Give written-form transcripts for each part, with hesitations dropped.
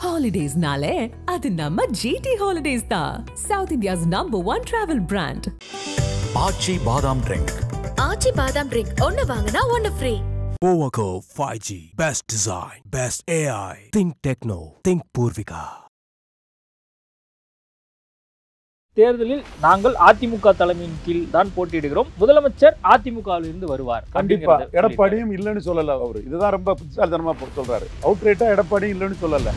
Holidays-nale, அது நம்ம GT Holidays தான். South India's #1 travel brand. ஆச்சி பாதாம் ட்ரிங்க். ஆச்சி பாதாம் ட்ரிங்க் ஒன்னு வாங்குனா ஒன்னு free. Powerco 5G. Best design. Best AI. Think Techno. Think Purvika. தேர்தலில் நாங்கள் அதிமுக தலைமையின் கீழ் தான் போட்டியிடுகிறோம். முதலமைச்சர் அதிமுகவில் இருந்து வருவார். கண்டிப்பா எடப்பாடியும் இல்லைன்னு சொல்லல. அவரு இதுதான் ரொம்ப புத்திசாலித்தனமா சொல்றாரு. அவுட்ரேட்டா எடப்பாடியும் இல்லைன்னு சொல்லல.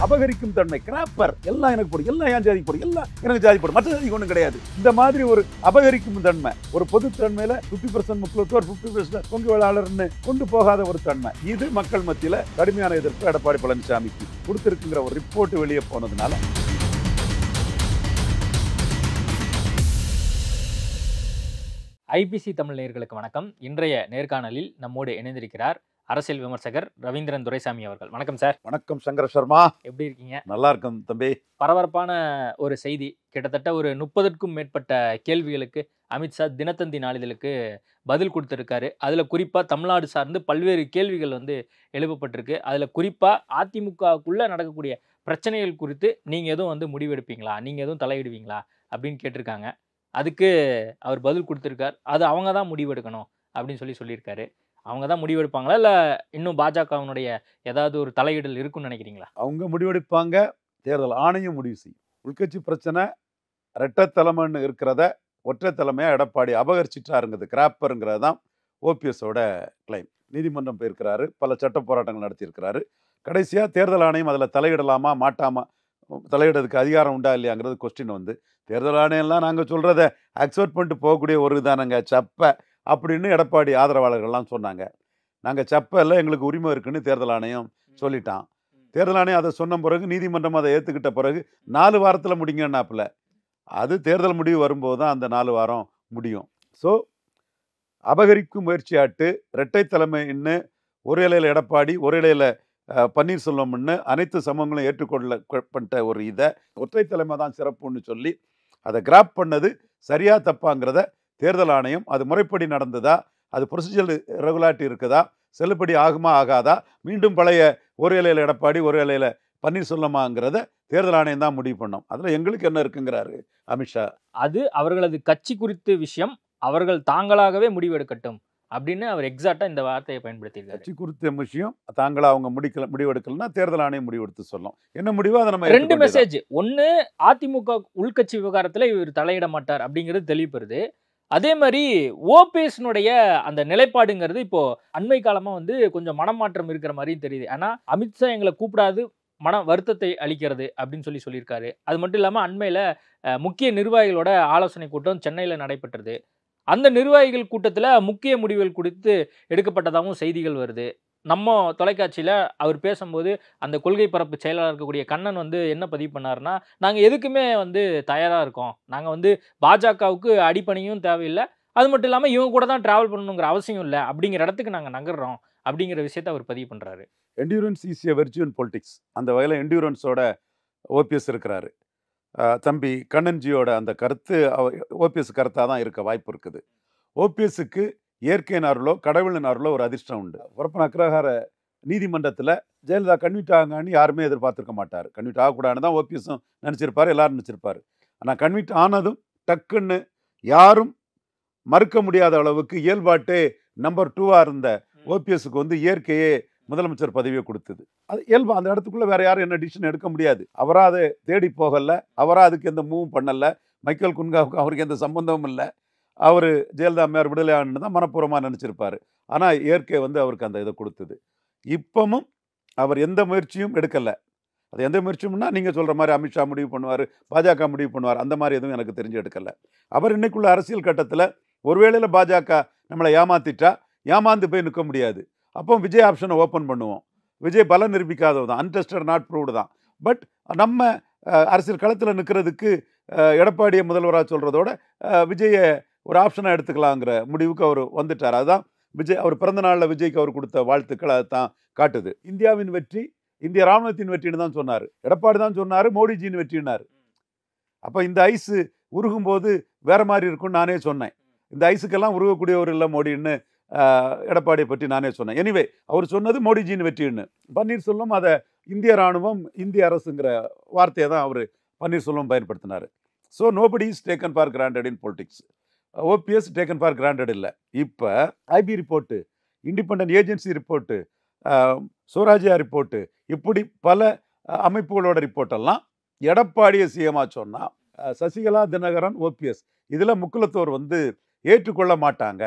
அபகரிக்கும் தன்மை, கிராப்பர், எல்லாம் எனக்கு போடும், எல்லாம் என் ஜாதிக்கு போடும், எல்லாம் எனக்கு ஜாதி போடும், மற்ற ஜாதிக்கு ஒன்றும் கிடையாது. இந்த மாதிரி ஒரு அபகரிக்கும் தன்மை, ஒரு பொது தன்மையில 50% முக்கியத்துவம் 50% பொங்கு வேளாளர்னு கொண்டு போகாத ஒரு தன்மை, இது மக்கள் மத்தியில கடுமையான எதிர்ப்பு எடப்பாடி பழனிசாமிக்கு கொடுத்திருக்குங்கிற ஒரு ரிப்போர்ட் வெளியே போனதுனால ஐபிசி தமிழ் நேயர்களுக்கு வணக்கம். இன்றைய நேர்காணலில் நம்மோடு இணைந்திருக்கிறார் அரசியல் விமர்சகர் ரவீந்திரன் துரைசாமி அவர்கள். வணக்கம் சார். வணக்கம் சங்கர சர்மா. எப்படி இருக்கீங்க? நல்லா இருக்கும் தம்பி. பரபரப்பான ஒரு செய்தி. கிட்டத்தட்ட ஒரு 30க்கும் மேற்பட்ட கேள்விகளுக்கு அமித்ஷா தினத்தந்தி நாளிதழுக்கு பதில் கொடுத்துருக்காரு. அதில் குறிப்பாக தமிழ்நாடு சார்ந்து பல்வேறு கேள்விகள் எழுப்பப்பட்டிருக்கு. அதில் குறிப்பாக அதிமுகவுக்குள்ளே நடக்கக்கூடிய பிரச்சனைகள் குறித்து நீங்கள் எதுவும் முடிவெடுப்பீங்களா, நீங்கள் எதுவும் தலையிடுவீங்களா அப்படின்னு கேட்டிருக்காங்க. அதுக்கு அவர் பதில் கொடுத்துருக்கார். அது அவங்க தான் முடிவெடுக்கணும் அப்படின்னு சொல்லியிருக்காரு. அவங்க தான் முடிவெடுப்பாங்களா, இல்லை இன்னும் பாஜகவினுடைய ஏதாவது ஒரு தலையிடல் இருக்குன்னு நினைக்கிறீங்களா? அவங்க முடிவெடுப்பாங்க, தேர்தல் ஆணையம் முடிவு செய்யும். உள்கட்சி பிரச்சனை இரட்டை தலைமைன்னு இருக்கிறத ஒற்றை தலைமையாக எடப்பாடி அபகரிச்சிட்டாருங்கிறது, கிராப்பருங்கிறது தான் ஓபிஎஸோட கிளைம். நீதிமன்றம் போயிருக்கிறாரு, பல சட்ட போராட்டங்கள் நடத்தியிருக்கிறாரு. கடைசியாக தேர்தல் ஆணையம் அதில் தலையிடலாமா மாட்டாமா, தலையிடுறதுக்கு அதிகாரம் உண்டா இல்லையாங்கிறது கொஸ்டின் தேர்தல் ஆணையம்லாம் நாங்கள் சொல்கிறத அக்செப்ட் பண்ணிட்டு போகக்கூடிய ஒரு இதானங்க சப்பை அப்படின்னு எடப்பாடி ஆதரவாளர்கள்லாம் சொன்னாங்க. நாங்கள் சப்பை இல்லை, எங்களுக்கு உரிமை இருக்குன்னு தேர்தல் ஆணையம் சொல்லிட்டான். தேர்தல் ஆணையம் அதை சொன்ன பிறகு நீதிமன்றம் அதை ஏற்றுக்கிட்ட பிறகு 4 வாரத்தில் முடிங்கன்னாப்புல. அது தேர்தல் முடிவு வரும்போது தான் அந்த 4 வாரம் முடியும். ஸோ அபகரிக்கும் முயற்சியாட்டு இரட்டை தலைமைன்னு ஒரு இலையில் எடப்பாடி ஒரு இலையில் பன்னீர்செல்வம்னு அனைத்து சமூகங்களும் ஏற்றுக்கொள்ளப்பட்ட ஒரு இதை ஒற்றை தலைமை தான் சிறப்புன்னு சொல்லி அதை கிராப் பண்ணது சரியா தப்பாங்கிறத தேர்தல் ஆணையம், அது முறைப்படி நடந்ததா, அது ப்ரொசீஜர் ரெகுலாரிட்டி இருக்குதா, செல்லுபடி ஆகுமா ஆகாதா, மீண்டும் பழைய ஒரு இலையில் எடப்பாடி ஒரு இலையில் பன்னீர்செல்வமாங்கிறத தேர்தல் ஆணையம் தான் முடிவு பண்ணோம். அதில் எங்களுக்கு என்ன இருக்குங்கிறாரு அமித்ஷா. அது அவர்களது கட்சி குறித்த விஷயம், அவர்கள் தாங்களாகவே முடிவெடுக்கட்டும் அப்படின்னு அவர் எக்ஸாக்டாக இந்த வார்த்தையை பயன்படுத்தியிருக்காரு. கட்சி குறித்த விஷயம் தாங்களா அவங்க முடிவெடுக்கலன்னா தேர்தல் ஆணையம் முடிவெடுத்து சொல்லணும். என்ன முடிவோ அதை நம்ம 2 மெசேஜ். ஒன்று, அதிமுக உள்கட்சி விவகாரத்தில் இவர் தலையிட மாட்டார் அப்படிங்கிறது தெளிவுபடுது. அதே மாதிரி ஓபிஎஸ்னுடைய அந்த நிலைப்பாடுங்கிறது இப்போ அண்மை காலமாக கொஞ்சம் மனமாற்றம் இருக்கிற மாதிரியும் தெரியுது. ஆனால் அமித்ஷா எங்களை கூப்பிடாது மன வருத்தத்தை அளிக்கிறது அப்படின்னு சொல்லியிருக்காரு. அது மட்டும் இல்லாமல் அண்மையில் முக்கிய நிர்வாகிகளோட ஆலோசனை கூட்டம் சென்னையில் நடைபெற்றது. அந்த நிர்வாகிகள் கூட்டத்தில் முக்கிய முடிவுகள் குறித்து எடுக்கப்பட்டதாகவும் செய்திகள் வருது. நம்ம தொலைக்காட்சியில் அவர் பேசும்போது அந்த கொள்கை பரப்பு செயலாளர் இருக்கக்கூடிய கண்ணன் என்ன பதிவு பண்ணாருன்னா, நாங்கள் எதுக்குமே தயாராக இருக்கோம், நாங்கள் பாஜகவுக்கு அடிப்பணியும் தேவையில்லை, அது மட்டும் இல்லாமல் இவங்க கூட தான் ட்ராவல் பண்ணணுங்கிற அவசியம் இல்லை அப்படிங்கிற இடத்துக்கு நாங்கள் நகர்றோம் அப்படிங்கிற விஷயத்தை அவர் பதிவு பண்ணுறாரு. Endurance is a virtue in politics. அந்த வகையில் என்டியூரன்ஸோட ஓபிஎஸ் இருக்கிறாரு. தம்பி கண்ணன்ஜியோட அந்த கருத்து ஓபிஎஸ் கருத்தாக தான் இருக்க வாய்ப்பு இருக்குது. ஓபிஎஸ்க்கு இயற்கையின் அருளோ கடவுளின் அருளோ ஒரு அதிர்ஷ்டம் உண்டு. பொறுப்பன அக்ரஹார நீதிமன்றத்தில் ஜெயலலிதா கன்விட் ஆகான்னு யாருமே எதிர்பார்த்துருக்க மாட்டார். கன்விட் ஆகக்கூடாதுன்னு தான் ஓபிஎஸும் நினச்சிருப்பார், எல்லாரும் நினச்சிருப்பார். ஆனால் கன்விட் ஆனதும் டக்குன்னு யாரும் மறுக்க முடியாத அளவுக்கு இயல்பாட்டே நம்பர் 2 இருந்த ஓபிஎஸ்க்கு இயற்கையே முதலமைச்சர் பதவியை கொடுத்தது. அது இயல்பு. அந்த இடத்துக்குள்ள வேற யாரும் என்ன டிசிஷன் எடுக்க முடியாது. அவரா அதை தேடி போகல, அவரா அதுக்கு எந்த மூவும் பண்ணல. மைக்கேல் குன்காவுக்கு அவருக்கு எந்த சம்பந்தமும் இல்லை. அவர் ஜெயலலிதா அம்மையார் விடுதலை ஆனது தான் மனப்பூர்வமாக நினச்சிருப்பார். ஆனால் இயற்கை அவருக்கு அந்த இதை கொடுத்தது. இப்பவும் அவர் எந்த முயற்சியும் எடுக்கலை. அது எந்த முயற்சியும்னா நீங்கள் சொல்கிற மாதிரி அமித்ஷா முடிவு பண்ணுவார், பாஜக முடிவு பண்ணுவார், அந்த மாதிரி எதுவும் எனக்கு தெரிஞ்சு எடுக்கலை. அவர் இன்னைக்குள்ள அரசியல் கட்டத்தில் ஒருவேளையில் பாஜக நம்மளை ஏமாத்திட்டா ஏமாந்து போய் நிற்க முடியாது. அப்போ விஜய் ஆப்ஷனை ஓப்பன் பண்ணுவோம். விஜய் பலம் நிரூபிக்காதது தான், அன்டெஸ்டட் நாட் ப்ரூவ்டு தான். பட் நம்ம அரசியல் களத்தில் நிற்கிறதுக்கு எடப்பாடியை முதல்வராக சொல்கிறதோட விஜயை ஒரு ஆப்ஷனாக எடுத்துக்கலாங்கிற முடிவுக்கு அவர் வந்துட்டார். அதுதான் விஜய், அவர் பிறந்த நாளில் விஜய்க்கு அவர் கொடுத்த வாழ்த்துக்கள் அதை தான் காட்டுது. இந்தியாவின் வெற்றி இந்திய ராணுவத்தின் வெற்றின்னு தான் சொன்னார். எடப்பாடி தான் சொன்னார் மோடிஜியின் வெற்றினார். அப்போ இந்த ஐஸு உருகும்போது வேற மாதிரி இருக்கும்னு நானே சொன்னேன். இந்த ஐஸுக்கெல்லாம் உருகக்கூடியவர் இல்லை மோடின்னு எடப்பாடியை பற்றி நானே சொன்னேன். எனிவே அவர் சொன்னது மோடிஜியின் வெற்றின்னு. பன்னீர்செல்வம் அதை இந்திய ராணுவம், இந்திய அரசுங்கிற வார்த்தையை தான் அவர் பன்னீர்செல்வம் பயன்படுத்தினார். So nobody is taken for granted in politics. OPS taken for granted இல்லை. இப்போ IB report, independent agency report, Swarajya report, இப்படி பல அமைப்புகளோட ரிப்போர்ட்டெல்லாம் எடப்பாடியை சிஎம்மா சொன்னால் சசிகலா, தினகரன், ஓபிஎஸ் இதில் முக்குலத்தோர் வந்து ஏற்றுக்கொள்ள மாட்டாங்க.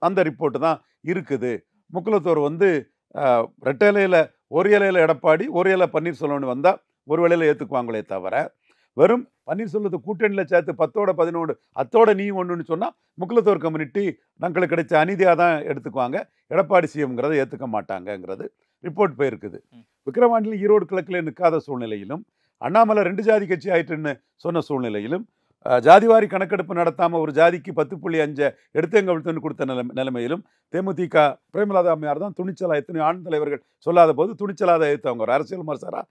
அந்த ரிப்போர்ட்டு தான் இருக்குது. முக்குலத்தோர் வந்து ரெட்டை இலையில் ஒரு இலையில் எடப்பாடி, ஒரு இலை பன்னீர்செல்வம்னு வந்தால் ஒரு வேளையில் ஏற்றுக்குவாங்களே தவிர, வெறும் பன்னீர்செல்வத்தை கூட்டணியில் சேர்த்து 10ஓட 11 அத்தோட நீ ஒன்றுன்னு சொன்னால் முக்குலத்தோர் கம்யூனிட்டி தங்களுக்கு கிடைச்ச அநீதியாக தான் எடுத்துக்குவாங்க. எடப்பாடி சிஎம்ங்கிறத ஏற்றுக்க மாட்டாங்கங்கிறது ரிப்போர்ட் போயிருக்குது. விக்கிரவாண்டியில் ஈரோடு கிழக்கில் நிற்காத சூழ்நிலையிலும், அண்ணாமலை 2 ஜாதி கட்சி ஆயிட்டுன்னு சொன்ன சூழ்நிலையிலும், ஜாதிவாரி கணக்கெடுப்பு நடத்தாமல் ஒரு ஜாதிக்கு 10.5 எடுத்தங்க விழுத்துன்னு கொடுத்த நிலைமையிலும் தேமுதிக பிரேமலதா அம்மையார் தான் துணிச்சலாக, எத்தனை ஆண் தலைவர்கள் சொல்லாத போது துணிச்சலாக எதிர்த்தவங்க. ஒரு அரசியல் விமர்சகராக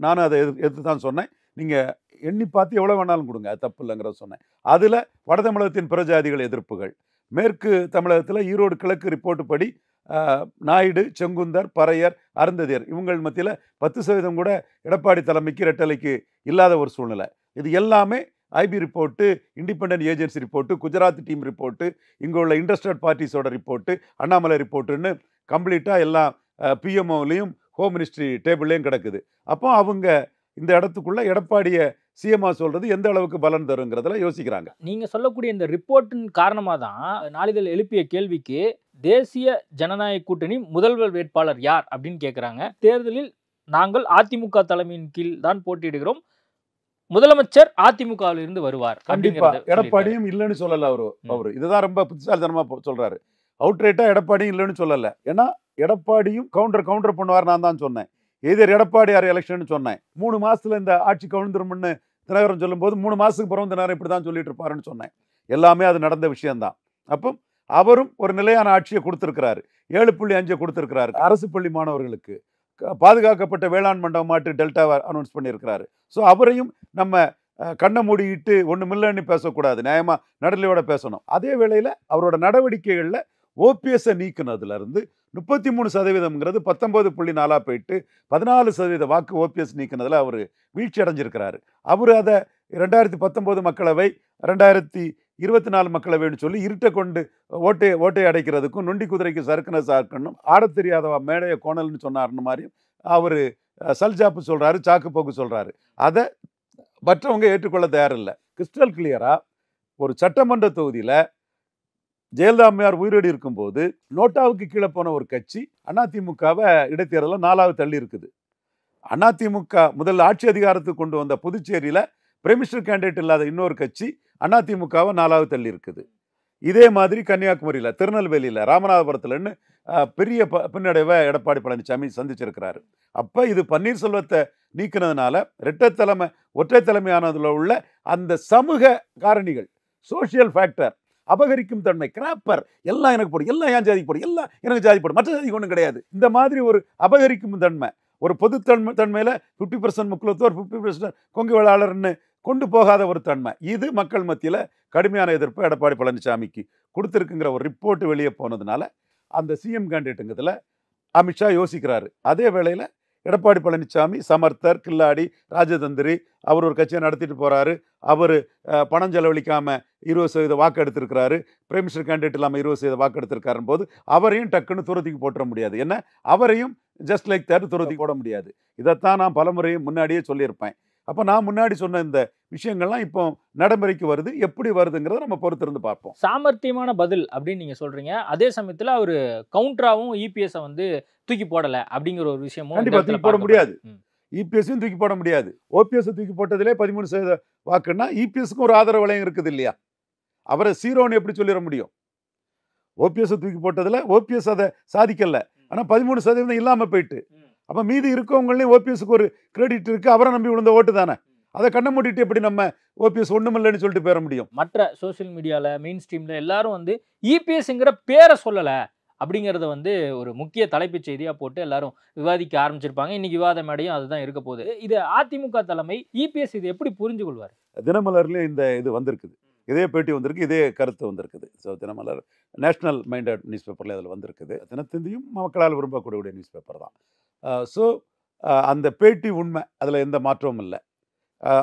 நானும் அதை எதிர்த்து தான் சொன்னேன். நீங்கள் எண்ணி பார்த்து எவ்வளோ வேணாலும் கொடுங்க, அது தப்பு இல்லைங்கிறத சொன்னேன். அதில் வட தமிழகத்தின் பிற ஜாதிகள் எதிர்ப்புகள், மேற்கு தமிழகத்தில் ஈரோடு கிழக்கு ரிப்போர்ட்டு படி நாயுடு, செங்குந்தர், பறையர், அருந்ததியர் இவங்கள் மத்தியில் 10% கூட எடப்பாடி தலைமைக்கு ரெட்டலைக்கு இல்லாத ஒரு சூழ்நிலை. இது எல்லாமே IP report, independent agency report, Gujarat team report, இங்கே உள்ள இன்ட்ரெஸ்டட் பார்ட்டிஸோட ரிப்போர்ட்டு, அண்ணாமலை ரிப்போர்ட்டுன்னு கம்ப்ளீட்டாக எல்லாம் பிஎம்ஓலையும் ஹோம் மினிஸ்ட்ரி டேபிள்லையும் கிடக்குது. அப்போ அவங்க இந்த இடத்துக்குள்ள எடப்பாடியை சிஎம்ஆ சொல்றது எந்த அளவுக்கு பலன் தருங்கிறதுல யோசிக்கிறாங்க. நீங்க சொல்லக்கூடிய இந்த ரிப்போர்ட்டின் காரணமாக தான் நாளிதழ் எழுப்பிய கேள்விக்கு தேசிய ஜனநாயக கூட்டணி முதல்வர் வேட்பாளர் யார் அப்படின்னு கேட்குறாங்க. தேர்தலில் நாங்கள் அதிமுக தலைமையின் கீழ் தான் போட்டியிடுகிறோம், முதலமைச்சர் அதிமுகவில் இருந்து வருவார். கண்டிப்பா எடப்பாடியும் இல்லைன்னு சொல்லல அவரு இதுதான் ரொம்ப புத்திசாலித்தனமா சொல்றாரு. அவுட்ரைட்டா எடப்பாடியும் இல்லைன்னு சொல்லல. ஏன்னா எடப்பாடியும் கவுண்டர் பண்ணுவார். நான் தான் சொன்னேன், எதிர் எடப்பாடி யார் எலெக்ஷன் சொன்னேன். 3 மாசத்துல இந்த ஆட்சி கவுந்துரும்னு தினகரன் சொல்லும் போது 3 மாசத்துக்கு பிறகு தினகரன் இப்படி தான் சொல்லிட்டு இருப்பாருன்னு சொன்னேன். எல்லாமே அது நடந்த விஷயம்தான். அப்போ அவரும் ஒரு நிலையான ஆட்சியை கொடுத்திருக்கிறாரு. 7.5 கொடுத்திருக்கிறாரு. அரசு பள்ளி மாணவர்களுக்கு பாதுகாக்கப்பட்ட வேளாண் மண்டபம் மாட்டு டெல்டாவை அனௌன்ஸ் பண்ணியிருக்கிறாரு. ஸோ அவரையும் நம்ம கண்ணை மூடிட்டு ஒன்றுமில்லைன்னு பேசக்கூடாது, நியாயமாக நடுநிலையோட பேசணும். அதே வேளையில் அவரோட நடவடிக்கைகளில் ஓபிஎஸ்ஸை நீக்கினதுலேருந்து 33%ங்கிறது 19.4 போயிட்டு 14% வாக்கு ஓபிஎஸ் நீக்கினதில் அவர் வீழ்ச்சி அடைஞ்சிருக்கிறாரு. அவர் அதை 2019 மக்களவை 2024 மக்களவைன்னு சொல்லி இருட்டை கொண்டு ஓட்டை அடைக்கிறதுக்கும் நொண்டி குதிரைக்கு சறுக்குன சாக்கணும் ஆடத் தெரியாதவா மேடைய கோணல்னு சொன்னார்னு மாதிரி அவர் சல்ஜாப்பு சொல்கிறாரு, சாக்கு போக்கு சொல்கிறாரு. அதை மற்றவங்க ஏற்றுக்கொள்ள தயாரில்லை. கிறிஸ்டல் கிளியராக ஒரு சட்டமன்ற தொகுதியில் ஜெயலலிதா அம்மையார் உயிரோடு இருக்கும்போது நோட்டாவுக்கு கீழே போன ஒரு கட்சி அதிமுகவை இடைத்தேர்தலில் 4வது தள்ளி இருக்குது. அதிமுக முதல்ல ஆட்சி அதிகாரத்துக்கு கொண்டு வந்த புதுச்சேரியில் பிரைம் மினிஸ்டர் கேண்டிடேட் இல்லாத இன்னொரு கட்சி அதிமுகவை 4வது தள்ளி இருக்குது. இதே மாதிரி கன்னியாகுமரியில், திருநெல்வேலியில், ராமநாதபுரத்துலன்னு பெரிய பின்னடைவை எடப்பாடி பழனிசாமி சந்திச்சிருக்கிறாரு. அப்போ இது பன்னீர்செல்வத்தை நீக்கினதுனால ஒற்றை தலைமையானதில் உள்ள அந்த சமூக காரணிகள், சோசியல் ஃபேக்டர், அபகரிக்கும் தன்மை, கிராப்பர், எல்லாம் எனக்கு போடும், எல்லாம் ஏன் ஜாதிக்கு போடும், எல்லாம் எனக்கு ஜாதி போடும், மற்ற ஜாதிக்கு ஒன்றும் கிடையாது, இந்த மாதிரி ஒரு அபகரிக்கும் தன்மை, ஒரு பொது தன்மையில் 50% முக்குலத்தோர் 50% கொங்கு வேளாளர்னு கொண்டு போகாத ஒரு தன்மை, இது மக்கள் மத்தியில் கடுமையான எதிர்ப்பு எடப்பாடி பழனிசாமிக்கு கொடுத்துருக்குங்கிற ஒரு ரிப்போர்ட் வெளியே போனதுனால அந்த சிஎம் கேண்டிடேட்டுங்கிறதுல அமித்ஷா யோசிக்கிறாரு. அதே வேளையில் எடப்பாடி பழனிசாமி சமர்த்தர், கில்லாடி, ராஜதந்திரி, அவர் ஒரு கட்சியை நடத்திட்டு போகிறாரு. அவர் பணம் செலவழிக்காமல் 20% வாக்கு எடுத்திருக்கிறாரு. பிரைம் மினிஸ்டர் கேண்டிடேட் இல்லாமல் 20% வாக்கு எடுத்திருக்காருன்னு போது அவரையும் டக்குன்னு துரத்திக்கு போட்டுற முடியாது. என்ன, அவரையும் ஜஸ்ட் லைக் தட் துரத்தி போட முடியாது. இதைத்தான் நான் பலமுறையும் முன்னாடியே சொல்லியிருப்பேன். அப்போ நான் முன்னாடி சொன்ன இந்த விஷயங்கள்லாம் இப்போ நடைமுறைக்கு வருது. எப்படி வருதுங்கிறத நம்ம பொறுத்திருந்து பார்ப்போம். சாமர்த்தியமான பதில் அப்படின்னு நீங்கள் சொல்கிறீங்க. அதே சமயத்தில் அவர் கவுண்டராகவும் இபிஎஸ்ஸை வந்து தூக்கி போடலை அப்படிங்கிற ஒரு விஷயமும் கண்டிப்பாக தூக்கி போட முடியாது. இபிஎஸ்ஸையும் தூக்கி போட முடியாது. ஓபிஎஸ் தூக்கி போட்டதிலே 13% வாக்குன்னா இபிஎஸ்க்கும் ஒரு ஆதரவு வளையம் இருக்குது இல்லையா? அவரை சீரோன்னு எப்படி சொல்லிட முடியும்? ஓபிஎஸ் தூக்கி போட்டதில் ஓபிஎஸ் அதை சாதிக்கல, ஆனால் 13% இல்லாமல் போயிட்டு, அப்போ மீதி இருக்கவங்களையும் ஓபிஎஸ்க்கு ஒரு கிரெடிட் இருக்குது. அவரை நம்பி விழுந்த ஓட்டு தானே. அதை கண்ணை மூடிட்டு எப்படி நம்ம ஓபிஎஸ் ஒன்றுமில்லைன்னு சொல்லிட்டு போயிட முடியும்? மற்ற சோசியல் மீடியாவில், மெயின் ஸ்ட்ரீமில் எல்லாரும் வந்து இபிஎஸ்ங்கிற பேரை சொல்லலை அப்படிங்கிறத வந்து ஒரு முக்கிய தலைப்புச் செய்தியாக போட்டு எல்லாரும் விவாதிக்க ஆரம்பிச்சிருப்பாங்க. இன்னைக்கு விவாத மேடையும் அதுதான் இருக்க போகுது. இது அதிமுக தலைமை இபிஎஸ் இது எப்படி புரிஞ்சு கொள்வார்? தினமலர்லேயும் இந்த இது வந்திருக்குது. இதே பேட்டி வந்திருக்கு, இதே கருத்து வந்திருக்குது. So Dinamalar national minded news பேப்பரில் அதில் வந்திருக்குது. தினத்தந்தியும் மக்களால் விரும்பக்கூடிய நியூஸ் பேப்பர் தான். ஸோ அந்த பேட்டி உண்மை, அதில் எந்த மாற்றமும் இல்லை.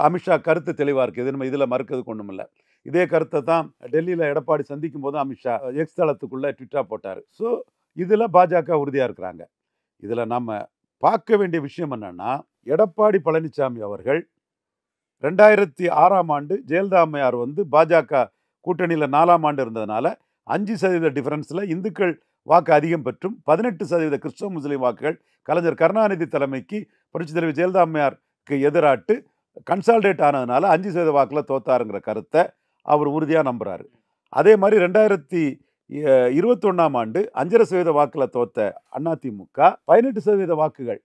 அமித்ஷா கருத்து தெளிவாக இருக்குது, இது நம்ம இதில் மறுக்கிறதுக்கு ஒன்றும் இல்லை. இதே கருத்தை தான் டெல்லியில் எடப்பாடி சந்திக்கும் போது அமித்ஷா எக்ஸ் தளத்துக்குள்ளே ட்விட்டா போட்டார். ஸோ இதில் பாஜக உறுதியாக இருக்கிறாங்க. இதில் நம்ம பார்க்க வேண்டிய விஷயம் என்னன்னா, எடப்பாடி பழனிசாமி அவர்கள் 2006ஆம் ஆண்டு ஜெயலலிதா அம்மையார் வந்து பாஜக கூட்டணியில் 4ஆம் ஆண்டு இருந்ததுனால 5% டிஃபரன்ஸில் இந்துக்கள் வாக்கு அதிகம் பெற்றும் 18% கிறிஸ்தவ முஸ்லீம் வாக்குகள் கலைஞர் கருணாநிதி தலைமைக்கு புரட்சி தலைவி ஜெயலலிதா அம்மையாருக்கு எதிராட்டு கன்சால்டேட் ஆனதுனால 5% வாக்கில் தோத்தாருங்கிற கருத்தை அவர் உறுதியாக நம்புகிறாரு. அதே மாதிரி 2021ஆம் ஆண்டு 5.5% வாக்கில் தோத்த அதிமுக 18% வாக்குகள்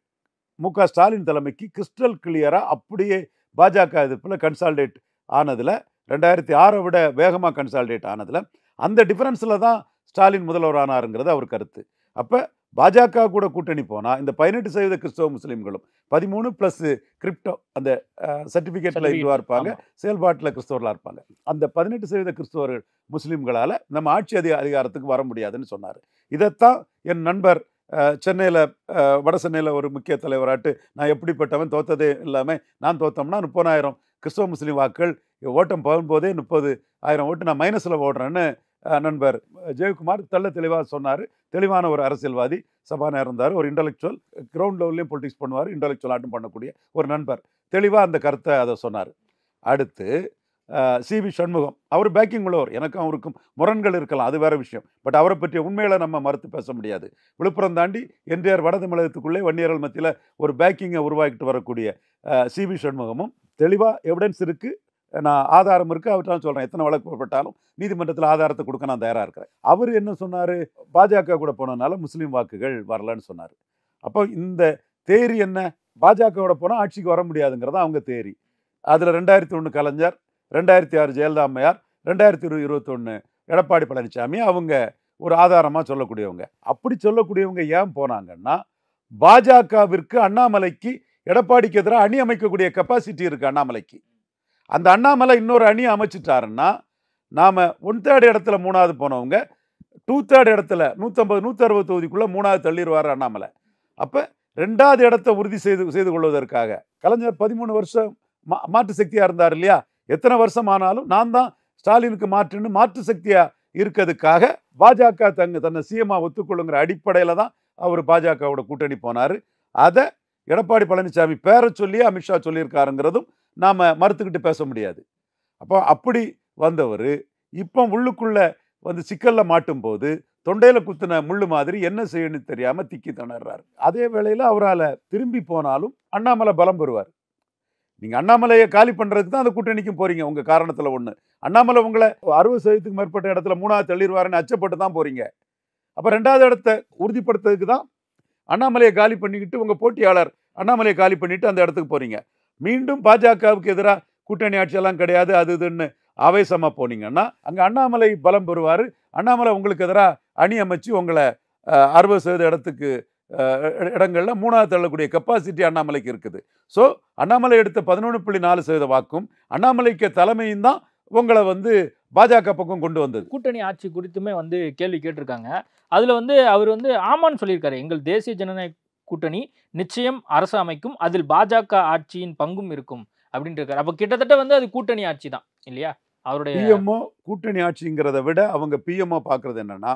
மு.க. ஸ்டாலின் தலைமைக்கு கிறிஸ்டல் கிளியராக அப்படியே பாஜக எதிர்ப்பில் கன்சால்டேட் ஆனதில் 2006 விட வேகமாக கன்சால்டேட் ஆனதில் அந்த டிஃபரன்ஸில் தான் ஸ்டாலின் முதல்வர் ஆனாருங்கிறது அவர் கருத்து. அப்போ பாஜக கூட கூட்டணி போனால் இந்த 18% கிறிஸ்தவ முஸ்லீம்களும் 13 ப்ளஸ் கிரிப்டோ அந்த சர்டிஃபிகேட்டில் இதுவாக இருப்பாங்க, செயல்பாட்டில் கிறிஸ்தவர்களாக இருப்பாங்க. அந்த 18% கிறிஸ்தவர்கள் முஸ்லீம்களால் நம்ம ஆட்சி அதிகாரத்துக்கு வர முடியாதுன்னு சொன்னார். இதைத்தான் என் நண்பர் சென்னையில் வட சென்னையில் ஒரு முக்கிய தலைவராட்டு, நான் எப்படிப்பட்டவன், தோத்ததே இல்லாமல் நான் தோத்தோம்னா 30,000 கிறிஸ்தவ முஸ்லீம் வாக்குகள் ஓட்டம் போகும்போதே 30,000 ஓட்டு நான் மைனஸில் ஓடுறேன்னு நண்பர் ஜெயக்குமார் தெளிவாக சொன்னார். தெளிவான ஒரு அரசியல்வாதி, சபாநாயகர் இருந்தார், ஒரு இன்டலெக்சுவல், கிரவுண்ட் லெவல்லையும் பொலிட்டிக்ஸ் பண்ணுவார், இன்டலெக்சுவல் ஆட்டும் பண்ணக்கூடிய ஒரு நண்பர் தெளிவாக அந்த கருத்தை அதை சொன்னார். அடுத்து சிவி சண்முகம், அவர் பேக்கிங் உள்ளவர், எனக்கும் அவருக்கும் முரண்கள் இருக்கலாம், அது வேற விஷயம். பட் அவரை பற்றிய உண்மைகளை நம்ம மறுத்து பேச முடியாது. விழுப்புரம் தாண்டி என்டிஆர் வட தமிழகத்துக்குள்ளே வன்னியர்கள் மத்தியில் ஒரு பேக்கிங்கை உருவாக்கிட்டு வரக்கூடிய சிவி சண்முகமும் தெளிவாக எவிடன்ஸ் இருக்குது, நான் ஆதாரம் இருக்குது, அவர்கிட்ட சொல்கிறேன், எத்தனை வழக்கு போட்டாலும் நீதிமன்றத்தில் ஆதாரத்தை கொடுக்க நான் தயாராக இருக்கிறேன். அவர் என்ன சொன்னார், பாஜக கூட போனதுனால முஸ்லீம் வாக்குகள் வரலன்னு சொன்னார். அப்போ இந்த தேரி என்ன, பாஜகவோட போனால் ஆட்சிக்கு வர முடியாதுங்கிறதா அவங்க தேரி. அதில் 2001 கலைஞர், 2006 ஜெயலலிதா அம்மையார், 2021 எடப்பாடி பழனிசாமி அவங்க ஒரு ஆதாரமாக சொல்லக்கூடியவங்க. அப்படி சொல்லக்கூடியவங்க ஏன் போனாங்கன்னா, பாஜகவிற்கு அண்ணாமலைக்கு எடப்பாடிக்கு எதிராக அணி அமைக்கக்கூடிய கெப்பாசிட்டி இருக்குது அண்ணாமலைக்கு. அந்த அண்ணாமலை இன்னொரு அணி அமைச்சிட்டாருன்னா நாம் 1/3 இடத்துல 3வது போனவங்க 2/3 இடத்துல 150-160 தொகுதிக்குள்ளே 3வது தள்ளிடுவார் அண்ணாமலை. அப்போ 2வது இடத்தை உறுதி செய்து கொள்வதற்காக கலைஞர் 13 வருஷம் மாற்று சக்தியாக இருந்தார் இல்லையா, எத்தனை வருஷம் ஆனாலும் நான் தான் ஸ்டாலினுக்கு மாற்று சக்தியாக இருக்கிறதுக்காக பாஜக தன்னை சிஎம்மா ஒத்துக்கொள்ளுங்கிற அடிப்படையில் தான் அவர் பாஜகவோட கூட்டணி போனார். அதை எடப்பாடி பழனிசாமி பேரை சொல்லி அமித்ஷா சொல்லியிருக்காருங்கிறதும் நாம் மறுத்துக்கிட்டு பேச முடியாது. அப்போ அப்படி வந்தவர் இப்போ உள்ளுக்குள்ளே வந்து சிக்கலில் மாட்டும் போது தொண்டையில் குத்தின முள்ளு மாதிரி என்ன செய்யணும்னு தெரியாமல் திக்கி திணறாரு. அதே வேளையில் அவரால் திரும்பி போனாலும் அண்ணாமலை பலம் பெறுவார். நீங்கள் அண்ணாமலையை காலி பண்ணுறதுக்கு தான் அந்த கூட்டணிக்கும் போகிறீங்க. உங்கள் காரணத்தில் ஒன்று, அண்ணாமலை உங்களை 60% மேற்பட்ட இடத்துல 3வது தள்ளிடுவாருன்னு அச்சப்பட்டு தான் போகிறீங்க. அப்போ 2வது இடத்த உறுதிப்படுத்துறதுக்கு தான் அண்ணாமலையை காலி பண்ணிக்கிட்டு உங்கள் போட்டியாளர் அண்ணாமலையை காலி பண்ணிவிட்டு அந்த இடத்துக்கு போகிறீங்க. மீண்டும் பாஜகவுக்கு எதிராக கூட்டணி ஆட்சியெல்லாம் கிடையாது அது இதுன்னு ஆவேசமாக போனீங்கன்னா அங்கே அண்ணாமலை பலம் பெறுவார். அண்ணாமலை உங்களுக்கு எதிராக அணி அமைச்சு உங்களை 60% இடத்துக்கு இடங்களில் 3வது தள்ளக்கூடிய கெப்பாசிட்டி அண்ணாமலைக்கு இருக்குது. ஸோ அண்ணாமலை எடுத்த 11.4% வாக்கும் அண்ணாமலைக்கு தலைமையும் தான் உங்களை வந்து பாஜக பக்கம் கொண்டு வந்தது. கூட்டணி ஆட்சி குறித்துமே வந்து கேள்வி கேட்டிருக்காங்க. அதில் வந்து அவர் வந்து ஆமான்னு சொல்லியிருக்காரு, எங்கள் தேசிய ஜனநாயக கூட்டணி நிச்சயம் அரசு அமைக்கும், அதில் பாஜக ஆட்சியின் பங்கும் இருக்கும் அப்படின்ட்டு இருக்காரு. அப்போ கிட்டத்தட்ட வந்து அது கூட்டணி ஆட்சி தான் இல்லையா அவருடைய பிஎம்ஓ. கூட்டணி ஆட்சிங்கிறத விட அவங்க பிஎம்ஓ பார்க்குறது என்னன்னா,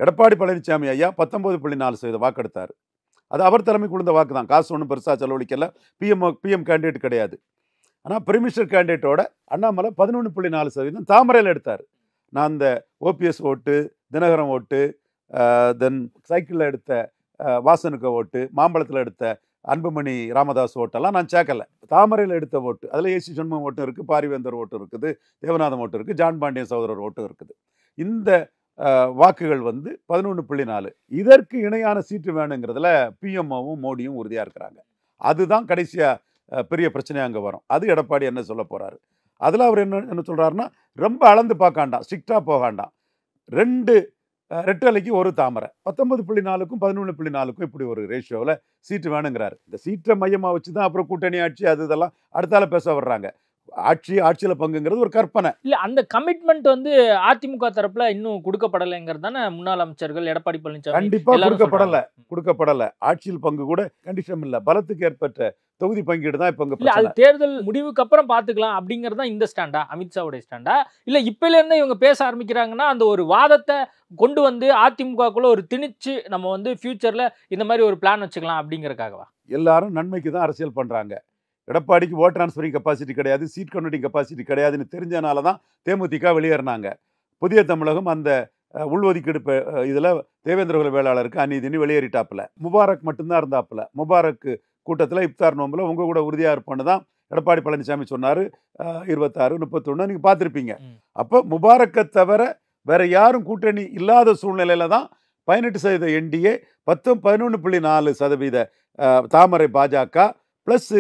எடப்பாடி பழனிசாமி ஐயா 19.4% வாக்கெடுத்தார். அது அவர் தலைமை கொடுத்த வாக்கு தான், காசு ஒன்றும் பெருசாக செலவழிக்கல. பிஎம் கேண்டிடேட் கிடையாது. ஆனால் பிரிமினிஸ்டர் கேண்டிடேட்டோட அண்ணாமலை 11.4% தாமரையில் எடுத்தார். நான் அந்த ஓபிஎஸ் ஓட்டு, தினகரன் ஓட்டு, தென் சைக்கிளில் எடுத்த வாசனுக்கு ஓட்டு, மாம்பழத்தில் எடுத்த அன்புமணி ராமதாஸ் ஓட்டெல்லாம் நான் சேர்க்கலை. தாமரையில் எடுத்த ஓட்டு அதில் ஏசி சண்முகம் ஓட்டு இருக்குது, பாரிவேந்தர் ஓட்டு இருக்குது, தேவநாதன் ஓட்டு இருக்குது, ஜான் பாண்டியன் சகோதரர் ஓட்டு இருக்குது. இந்த வாக்குகள் வந்து 11.4. இதற்கு இணையான சீட்டு வேணுங்கிறதுல பிஎம்ஓவும் மோடியும் உறுதியாக இருக்கிறாங்க. அதுதான் கடைசியாக பெரிய பிரச்சனையாக அங்கே வரும். அது எடப்பாடி என்ன சொல்ல போகிறாரு. அதில் அவர் என்ன சொல்கிறாருன்னா, ரொம்ப அளந்து பார்க்காண்டாம், ஸ்ட்ரிக்டாக போகாண்டாம், 2 ரெட்டலைக்கு 1 தாமரை, 19.4க்கும் 11.4க்கும் இப்படி ஒரு ரேஷியோவில் சீட்டு வேணுங்கிறாரு. இந்த சீட்டை மையமாக வச்சு தான் அப்புறம் கூட்டணி ஆட்சி அது இதெல்லாம் அடுத்தால பேச வர்றாங்க. ஆட்சியில் பங்குங்கிறது ஒரு கற்பனை. இல்ல அந்த கமிட்மெண்ட் வந்து அதிமுக தரப்புல இன்னும் கொடுக்கப்படலைங்கிறது தானே முன்னாள் அமைச்சர்கள் எடப்பாடி பழனிசாமி கண்டிப்பா எல்லாரும் கொடுக்கப்படல. ஆட்சியில் பங்கு கூட கண்டிஷன் இல்ல. பலத்துக்கு ஏற்பட்ட தொகுதி பங்கீடு தான் இப்ப இல்ல அது தேர்தல் முடிவுக்கு அப்புறம் பாத்துக்கலாம் அப்படிங்கறது தான் இந்த ஸ்டாண்டா, அமித்ஷாவுடைய ஸ்டாண்டா? இல்ல இப்பல இருந்தே இவங்க பேச ஆரம்பிக்கிறாங்கன்னா அந்த ஒரு வாதத்தை கொண்டு வந்து அதிமுகக்குள்ள ஒரு திணிச்சு நம்ம வந்து ஃபியூச்சர்ல இந்த மாதிரி ஒரு பிளான் வச்சுக்கலாம் அப்படிங்கறதுக்காகவா? எல்லாரும் நன்மைக்கு தான் அரசியல் பண்றாங்க. எடப்பாடிக்கு ஓட் டிரான்ஸ்ஃபரிங் கெப்பாசிட்டி கிடையாது, சீட் கன்வெர்ட்டிங் கெப்பாசிட்டி கிடையாதுன்னு தெரிஞ்சனால தான் தேமுதிக வெளியேறினாங்க. புதிய தமிழகம் அந்த உள்ஒதுக்கீடு இதில் தேவேந்திர குல வேளாளருக்கு அநீதினு வெளியேறிட்டாப்புல. முபாரக் மட்டும்தான் இருந்தாப்புல. முபாரக் கூட்டத்தில் இப்தார் நோம்பில் உங்கள் கூட உறுதியாக இருப்போன்னு தான் எடப்பாடி பழனிசாமி சொன்னார். 26, 31 நீங்கள் பார்த்துருப்பீங்க. அப்போ முபாரக்கை தவிர வேற யாரும் கூட்டணி இல்லாத சூழ்நிலையில தான் 18% என்டிஏ, 11.4% தாமரை பாஜக ப்ளஸ்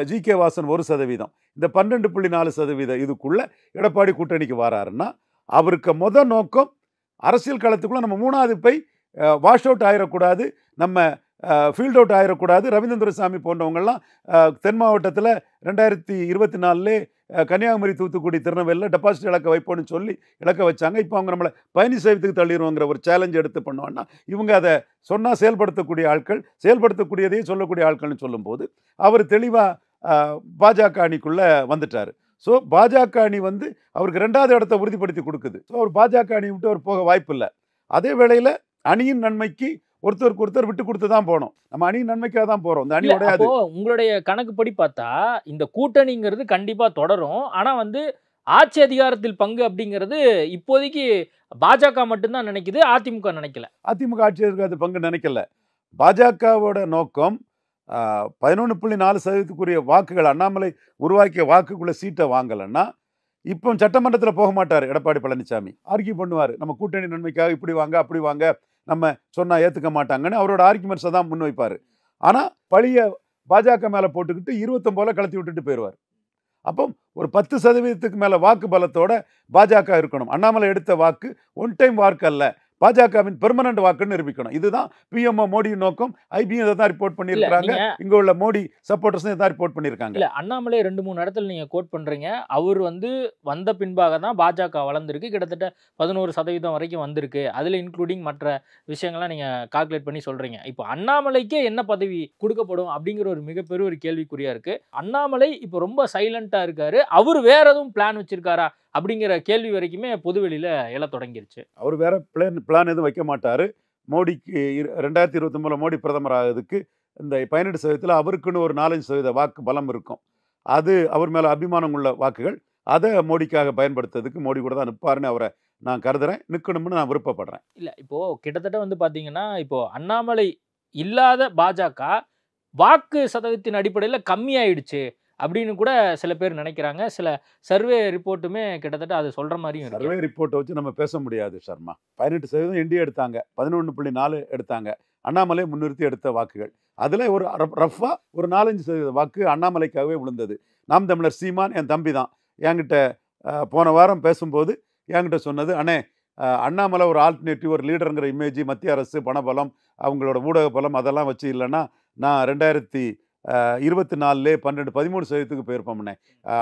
ஜி.கே. வாசன் 1%. இந்த 12.4% இதுக்குள்ள எடப்பாடி கூட்டணிக்கு வராருன்னா அவருக்கு நோக்கம் அரசியல் களத்துக்குள்ள நம்ம 3வது போய் வாஷ் அவுட் ஆயிடக்கூடாது, நம்ம ஃபீல்ட் அவுட் ஆயிடக்கூடாது. ரவீந்திர துரைசாமி போன்றவங்கெல்லாம் தென் மாவட்டத்தில் 2024 கன்னியாகுமரி, தூத்துக்குடி, திருநெல்வேலியில் டெபாசிட் இழக்க வைப்போன்னு சொல்லி இழக்க வச்சாங்க. இப்போ அவங்க நம்மளை 15% தள்ளிடுவோங்கிற ஒரு சேலஞ்ச் எடுத்து பண்ணுவாங்கன்னா இவங்க அதை சொன்னால் செயல்படுத்தக்கூடிய ஆட்கள், செயல்படுத்தக்கூடியதையும் சொல்லக்கூடிய ஆட்கள்னு சொல்லும்போது அவர் தெளிவாக பாஜக அணிக்குள்ளே வந்துட்டார். ஸோ பாஜக அணி வந்து அவருக்கு 2வது இடத்தை உறுதிப்படுத்தி கொடுக்குது. ஸோ அவர் பாஜக அணி விட்டு அவர் போக வாய்ப்பு இல்லை. அதே வேளையில் அணியின் நன்மைக்கு ஒருத்தருக்கு ஒருத்தர் விட்டு கொடுத்து தான் போனோம். நம்ம அணியின் நன்மைக்காக தான் போறோம். இந்த அணி உடையாது. உங்களுடைய கணக்குப்படி பார்த்தா இந்த கூட்டணிங்கிறது கண்டிப்பா தொடரும். ஆனா வந்து ஆட்சி அதிகாரத்தில் பங்கு அப்படிங்கிறது இப்போதைக்கு பாஜக மட்டும்தான் நினைக்குது, அதிமுக நினைக்கல. அதிமுக ஆட்சி அதிகாரத்தில் பங்கு நினைக்கல. பாஜகவோட நோக்கம் 11.4%க்குரிய வாக்குகள் அண்ணாமலை உருவாக்கிய வாக்குக்குள்ள சீட்டை வாங்கலைன்னா இப்போ சட்டமன்றத்தில் போக மாட்டார் எடப்பாடி பழனிசாமி. ஆர்கியூ பண்ணுவார், நம்ம கூட்டணி நன்மைக்காக இப்படி வாங்க அப்படி வாங்க, நம்ம சொன்னால் ஏற்றுக்க மாட்டாங்கன்னு அவரோட ஆர்குமெண்ட்ஸை தான் முன்வைப்பார். ஆனால் பழைய பாஜக மேலே போட்டுக்கிட்டு 29 கலத்தி விட்டுட்டு போயிடுவார். அப்போ ஒரு 10% மேலே வாக்கு பலத்தோட பாஜக இருக்கணும். அண்ணாமலை எடுத்த வாக்கு ஒன் டைம் வாக்கு அல்ல, பாஜகவின் பெர்மனன்ட் வாக்குன்னு நிரூபிக்கணும். இதுதான் பிஎம்ஓ மோடியின் நோக்கம். ஐபிஎம் இதை தான் ரிப்போர்ட் பண்ணியிருக்காங்க. இங்க உள்ள மோடி சப்போர்ட்டர்ஸ் தான் ரிப்போர்ட் பண்ணியிருக்காங்க. இல்ல அண்ணாமலை 2-3 இடத்துல நீங்க கோட் பண்றீங்க. அவர் வந்து வந்த பின்பாக தான் பாஜக வளர்ந்துருக்கு, கிட்டத்தட்ட 11% வரைக்கும் வந்திருக்கு. அதுல இன்க்ளூடிங் மற்ற விஷயங்கள்லாம் நீங்க கால்குலேட் பண்ணி சொல்றீங்க. இப்போ அண்ணாமலைக்கே என்ன பதவி கொடுக்கப்படும் அப்படிங்கிற ஒரு மிகப்பெரிய ஒரு கேள்விக்குறியா இருக்கு. அண்ணாமலை இப்போ ரொம்ப சைலண்டா இருக்காரு. அவர் வேற எதுவும் பிளான் வச்சிருக்காரா அப்படிங்கிற கேள்வி வரைக்குமே பொதுவெளியில எழ தொடங்கிருச்சு. அவர் வேற பிளான் எதுவும் வைக்க மாட்டாரு. மோடிக்கு 2023 மோடி பிரதமர் ஆகிறதுக்கு இந்த 18% அவருக்குன்னு ஒரு 4-5% வாக்கு பலம் இருக்கும். அது அவர் மேல அபிமானம் உள்ள வாக்குகள். அதை மோடிக்காக பயன்படுத்துறதுக்கு மோடி கூட தான் நிற்பாருன்னு அவரை நான் கருதுறேன். நிற்கணும்னு நான் விருப்பப்படுறேன். இல்ல இப்போ கிட்டத்தட்ட வந்து பாத்தீங்கன்னா இப்போ அண்ணாமலை இல்லாத பாஜக வாக்கு சதவீதத்தின் அடிப்படையில் கம்மியாயிடுச்சு அப்படின்னு கூட சில பேர் நினைக்கிறாங்க. சில சர்வே ரிப்போர்ட்டுமே கிட்டத்தட்ட அது சொல்ற மாதிரியும் இருக்கு. சர்வே ரிப்போர்ட்டை வச்சு நம்ம பேச முடியாது சர்மா. 18% என்டிஏ எடுத்தாங்க, 11.4 எடுத்தாங்க. அண்ணாமலை முன்னிறுத்தி எடுத்த வாக்குகள் அதில் ஒரு ரஃபா ஒரு 4-5% வாக்கு அண்ணாமலைக்காகவே விழுந்தது. நாம் தமிழர் சீமான் என் தம்பி தான் என்கிட்ட போன வாரம் பேசும்போது என்கிட்ட சொன்னது, அண்ணே அண்ணாமலை ஒரு ஆல்டர்னேட்டிவ், ஒரு லீடருங்கிற இமேஜ், மத்திய அரசு பணபலம், அவங்களோட ஊடக பலம் அதெல்லாம் வச்சு இல்லைன்னா நான் 2024 13% போயிருப்போம்னே.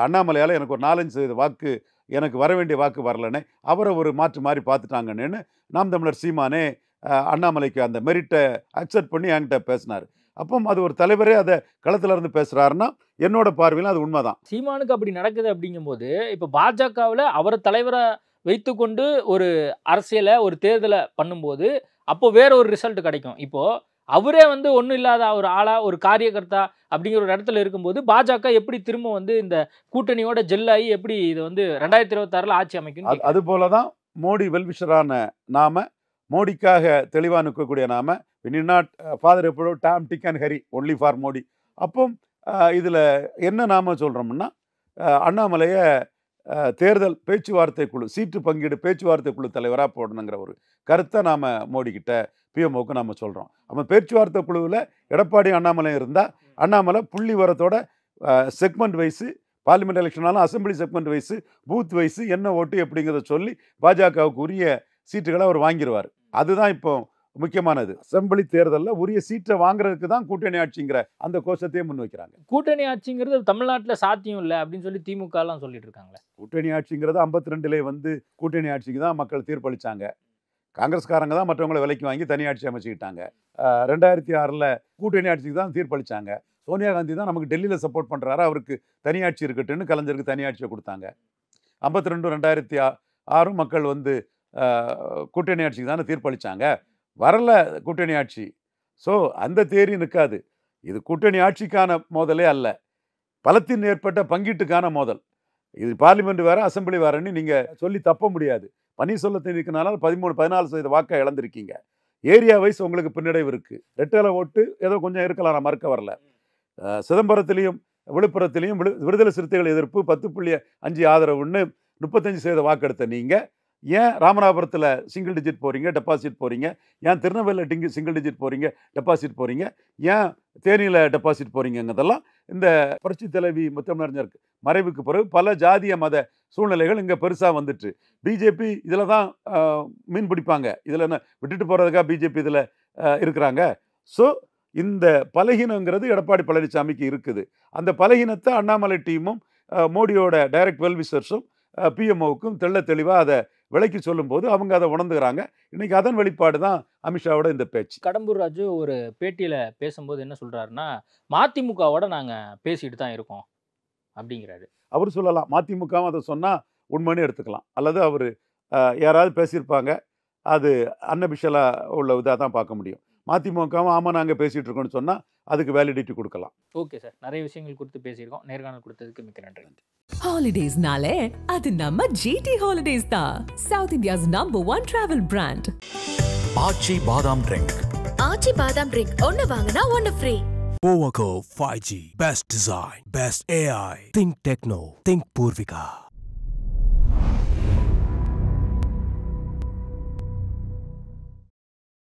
அண்ணாமலையால் எனக்கு ஒரு 4-5% வாக்கு எனக்கு வர வேண்டிய வாக்கு வரலனே, அவரை ஒரு மாற்று மாதிரி பார்த்துட்டாங்கன்னு நாம் தமிழர் சீமானே அண்ணாமலைக்கு அந்த மெரிட்டை அக்செப்ட் பண்ணி என்கிட்ட பேசினார். அப்போ அது ஒரு தலைவரே அதை களத்துல இருந்து பேசுறாருன்னா என்னோட பார்வையில் அது உண்மைதான். சீமானுக்கு அப்படி நடக்குது அப்படிங்கும்போது இப்போ பாஜகவில் அவரை தலைவரை வைத்துக்கொண்டு ஒரு அரசியலை ஒரு தேர்தலை பண்ணும்போது அப்போ வேற ஒரு ரிசல்ட் கிடைக்கும். இப்போ அவரே வந்து ஒன்றும் இல்லாத ஒரு ஆளா ஒரு காரியகர்த்தா அப்படிங்கிற ஒரு இடத்துல இருக்கும்போது பாஜக எப்படி திரும்ப வந்து இந்த கூட்டணியோட ஜெல்லாகி எப்படி இது வந்து 2026 ஆட்சி அமைக்கும்? அது போல தான் மோடி வெல்விஷரான நாம, மோடிக்காக தெளிவாக நிற்கக்கூடிய நாம, நாட் ஃபாதர் எப்போ Tom Dick and Harry only for Modi. அப்போ இதில் என்ன நாம சொல்கிறோம்னா அண்ணாமலையை தேர்தல் பேச்சுவார்த்தை குழு, சீட்டு பங்கீடு பேச்சுவார்த்தை குழு தலைவராக போடணுங்கிற ஒரு கருத்தை நாம் மோடிக்கிட்ட பிஎம்ஓக்கு நாம் சொல்கிறோம். அப்போ பேச்சுவார்த்தை குழுவில் எடப்பாடி அண்ணாமலை இருந்தால் அண்ணாமலை புள்ளி வரத்தோட செக்மெண்ட் வைஸு, பார்லிமெண்ட் எலெக்ஷனாலும் assembly segment wise, booth wise என்ன ஓட்டு எப்படிங்கிறத சொல்லி பாஜகவுக்கு உரிய சீட்டுகளை அவர் வாங்கிடுவார். அதுதான் இப்போ முக்கியமானது. அசெம்பிளி தேர்தலில் உரிய சீட்டை வாங்குறதுக்கு தான் கூட்டணி ஆட்சிங்கிற அந்த கோஷத்தையே முன் வைக்கிறாங்க. கூட்டணி ஆட்சிங்கிறது தமிழ்நாட்டில் சாத்தியம் இல்லை அப்படின்னு சொல்லி திமுகலாம் சொல்லிட்டு இருக்காங்களே. கூட்டணி ஆட்சிங்கிறது 52 வந்து கூட்டணி ஆட்சிக்கு தான் மக்கள் தீர்ப்பளித்தாங்க. காங்கிரஸ்காரங்க தான் மற்றவங்களை விலைக்கு வாங்கி தனி ஆட்சி அமைச்சுக்கிட்டாங்க. 2006 கூட்டணி ஆட்சிக்கு தான் தீர்ப்பளித்தாங்க. சோனியா காந்தி தான் நமக்கு டெல்லியில் சப்போர்ட் பண்ணுறாரு, அவருக்கு தனி ஆட்சி இருக்கட்டுன்னு கலைஞருக்கு தனி ஆட்சியை கொடுத்தாங்க. 52 2006 மக்கள் வந்து கூட்டணி ஆட்சிக்கு தானே தீர்ப்பளித்தாங்க. வரல கூட்டணி ஆட்சி. ஸோ அந்த தேரி நிற்காது. இது கூட்டணி ஆட்சிக்கான மோதலே அல்ல, பலத்தின் ஏற்பட்ட பங்கீட்டுக்கான மோதல். இது பார்லிமெண்ட் வேற அசெம்பிளி வேறன்னு நீங்கள் சொல்லி தப்ப முடியாது. பன்னீர்செல்வத்தை நிற்கனால 13-14% வாக்கை இழந்திருக்கீங்க. ஏரியா வைஸ் உங்களுக்கு பின்னடைவு இருக்குது. ரெட்டலை ஓட்டு ஏதோ கொஞ்சம் இருக்கலாம், நான் மறுக்க வரல. சிதம்பரத்திலையும் விழுப்புரத்திலையும் விடுதலை சிறுத்தைகள் எதிர்ப்பு 10.5 ஆதரவுன்னு 35% வாக்கெடுத்த நீங்கள் ஏன் ராமநாதபுரத்தில் சிங்கிள் டிஜிட் போகிறீங்க, டெபாசிட் போகிறீங்க? ஏன் திருநெல்வேலியில் சிங்கிள் டிஜிட் போகிறீங்க, டெபாசிட் போகிறீங்க? ஏன் தேனியில் டெபாசிட் போகிறீங்கிறதெல்லாம் இந்த புரட்சி தலைவி முத்தமிழறிஞர் மறைவுக்கு பிறகு பல ஜாதிய மத சூழ்நிலைகள் இங்கே பெருசாக வந்துட்டு. பிஜேபி இதில் தான் மீன் பிடிப்பாங்க. இதில் என்ன விட்டுட்டு போகிறதுக்காக பிஜேபி இதில் இருக்கிறாங்க. ஸோ இந்த பலகீனங்கிறது எடப்பாடி பழனிசாமிக்கு இருக்குது. அந்த பலகீனத்தை அண்ணாமலை டீமும் மோடியோட டைரக்ட் வெல்விசர்ஸும் பிஎம்ஓவுக்கும் தெளிவாக அதை விலைக்கு சொல்லும்போது அவங்க அதை உணர்ந்துக்கிறாங்க. இன்னைக்கு அதன் வெளிப்பாடு தான் அமித்ஷாவோட இந்த பேச்சு. கடம்பூர் ராஜு ஒரு பேட்டியில் பேசும்போது என்ன சொல்கிறாருன்னா, மதிமுகவோட நாங்கள் பேசிட்டு தான் இருக்கோம் அப்படிங்கிறாரு. அவர் சொல்லலாம், மதிமுகவும் அதை சொன்னால் உண்மைன்னு எடுத்துக்கலாம். அல்லது அவர் யாராவது பேசியிருப்பாங்க, அது அன்அபிஷியலாக உள்ள இதாக தான் பார்க்க முடியும். மதிமுகவும் ஆமாம் நாங்கள் பேசிகிட்டு இருக்கோம்னு சொன்னால் அதுக்கு வேலிடிட்டி கொடுக்கலாம். ஓகே சார், நிறைய விஷயங்கள் குறித்து பேசியிருக்கோம். நேர்காணல் கொடுத்ததுக்கு மிக்க நன்றி. ஹாலிடேஸ்னாலே அது நம்ம ஜிடி ஹாலிடேஸ் தான். South India's #1 travel brand. Aachi badam drink. Aachi badam drink ஒன்னு வாங்கினா ஒன்னு free. Powerco 5G. Best design, best AI. Think Techno, think Purvika.